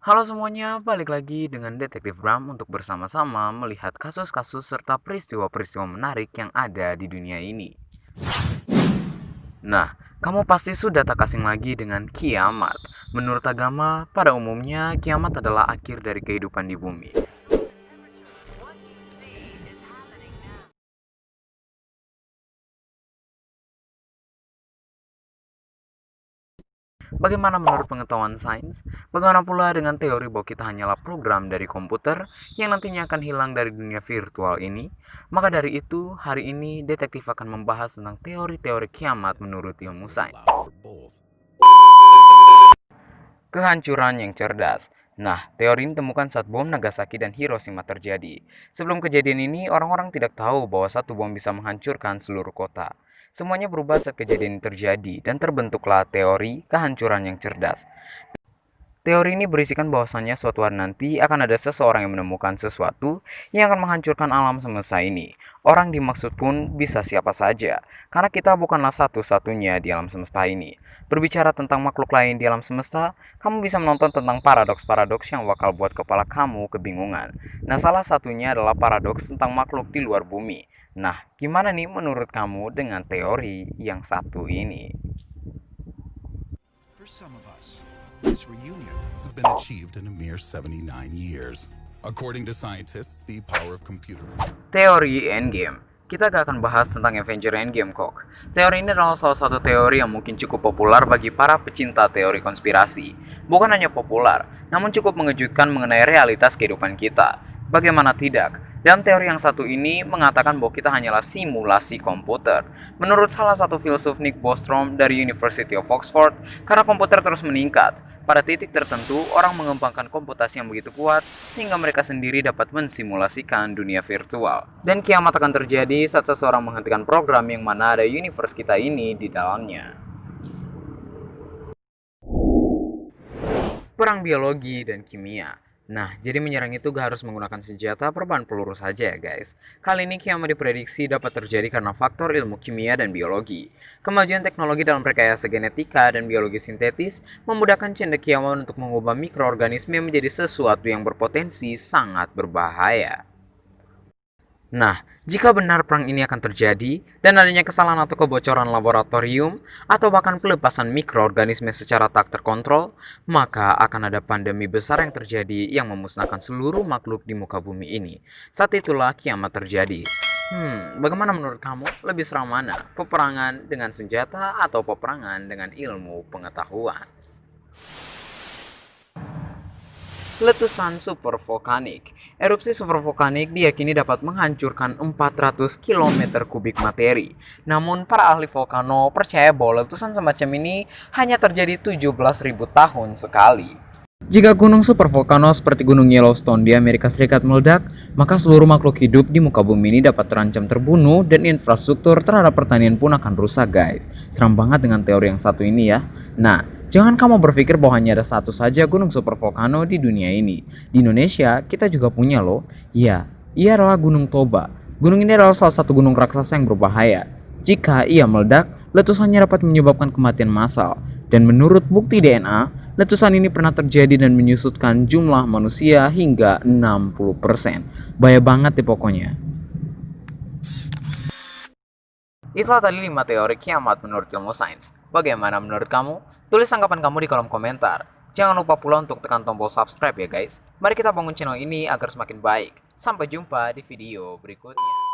Halo semuanya, balik lagi dengan Detektif Bram untuk bersama-sama melihat kasus-kasus serta peristiwa-peristiwa menarik yang ada di dunia ini. Nah, kamu pasti sudah tak asing lagi dengan kiamat. Menurut agama, pada umumnya kiamat adalah akhir dari kehidupan di bumi. Bagaimana menurut pengetahuan sains? Bagaimana pula dengan teori bahwa kita hanyalah program dari komputer yang nantinya akan hilang dari dunia virtual ini? Maka dari itu, hari ini detektif akan membahas tentang teori-teori kiamat menurut ilmu sains. Kehancuran yang cerdas. Nah, teori ini ditemukan saat bom Nagasaki dan Hiroshima terjadi. Sebelum kejadian ini, orang-orang tidak tahu bahwa satu bom bisa menghancurkan seluruh kota. Semuanya berubah saat kejadian ini terjadi dan terbentuklah teori kehancuran yang cerdas. Teori ini berisikan bahwasannya suatu hari nanti akan ada seseorang yang menemukan sesuatu yang akan menghancurkan alam semesta ini. Orang dimaksud pun bisa siapa saja, karena kita bukanlah satu-satunya di alam semesta ini. Berbicara tentang makhluk lain di alam semesta, kamu bisa menonton tentang paradoks-paradoks yang bakal buat kepala kamu kebingungan. Nah, salah satunya adalah paradoks tentang makhluk di luar bumi. Nah, gimana nih menurut kamu dengan teori yang satu ini? For some of us, this reunion has been achieved in a mere 79 years. According to scientists, the power of computer. Teori Endgame. Kita gak akan bahas tentang Avenger Endgame kok. Teori ini adalah salah satu teori yang mungkin cukup populer bagi para pecinta teori konspirasi. Bukan hanya populer, namun cukup mengejutkan mengenai realitas kehidupan kita. Bagaimana tidak? Dalam teori yang satu ini mengatakan bahwa kita hanyalah simulasi komputer. Menurut salah satu filsuf Nick Bostrom dari University of Oxford, karena komputer terus meningkat, pada titik tertentu orang mengembangkan komputasi yang begitu kuat sehingga mereka sendiri dapat mensimulasikan dunia virtual. Dan kiamat akan terjadi saat seseorang menghentikan program yang mana ada universe kita ini di dalamnya. Perang biologi dan kimia. Nah, jadi menyerang itu gak harus menggunakan senjata berbahan peluru saja ya guys. Kali ini kiamat diprediksi dapat terjadi karena faktor ilmu kimia dan biologi. Kemajuan teknologi dalam rekayasa genetika dan biologi sintetis memudahkan cendekiawan untuk mengubah mikroorganisme menjadi sesuatu yang berpotensi sangat berbahaya. Nah, jika benar perang ini akan terjadi dan adanya kesalahan atau kebocoran laboratorium atau bahkan pelepasan mikroorganisme secara tak terkontrol, maka akan ada pandemi besar yang terjadi yang memusnahkan seluruh makhluk di muka bumi ini. Saat itulah kiamat terjadi. Bagaimana menurut kamu? Lebih seram mana? Peperangan dengan senjata atau peperangan dengan ilmu pengetahuan? Letusan supervolkanik. Erupsi supervolkanik diyakini dapat menghancurkan 400 km kubik materi. Namun para ahli volcano percaya bahwa letusan semacam ini hanya terjadi 17.000 tahun sekali. Jika gunung supervolcano seperti gunung Yellowstone di Amerika Serikat meledak, maka seluruh makhluk hidup di muka bumi ini dapat terancam terbunuh dan infrastruktur terhadap pertanian pun akan rusak guys. Seram banget dengan teori yang satu ini ya. Nah, jangan kamu berpikir bahwa hanya ada satu saja gunung supervolcano di dunia ini. Di Indonesia, kita juga punya loh. Ya, ia adalah Gunung Toba. Gunung ini adalah salah satu gunung raksasa yang berbahaya. Jika ia meledak, letusannya dapat menyebabkan kematian massal. Dan menurut bukti DNA, letusan ini pernah terjadi dan menyusutkan jumlah manusia hingga 60%. Bahaya banget deh pokoknya. Itulah tadi 5 teori kiamat menurut ilmu sains. Bagaimana menurut kamu? Tulis tanggapan kamu di kolom komentar. Jangan lupa pula untuk tekan tombol subscribe ya guys. Mari kita bangun channel ini agar semakin baik. Sampai jumpa di video berikutnya.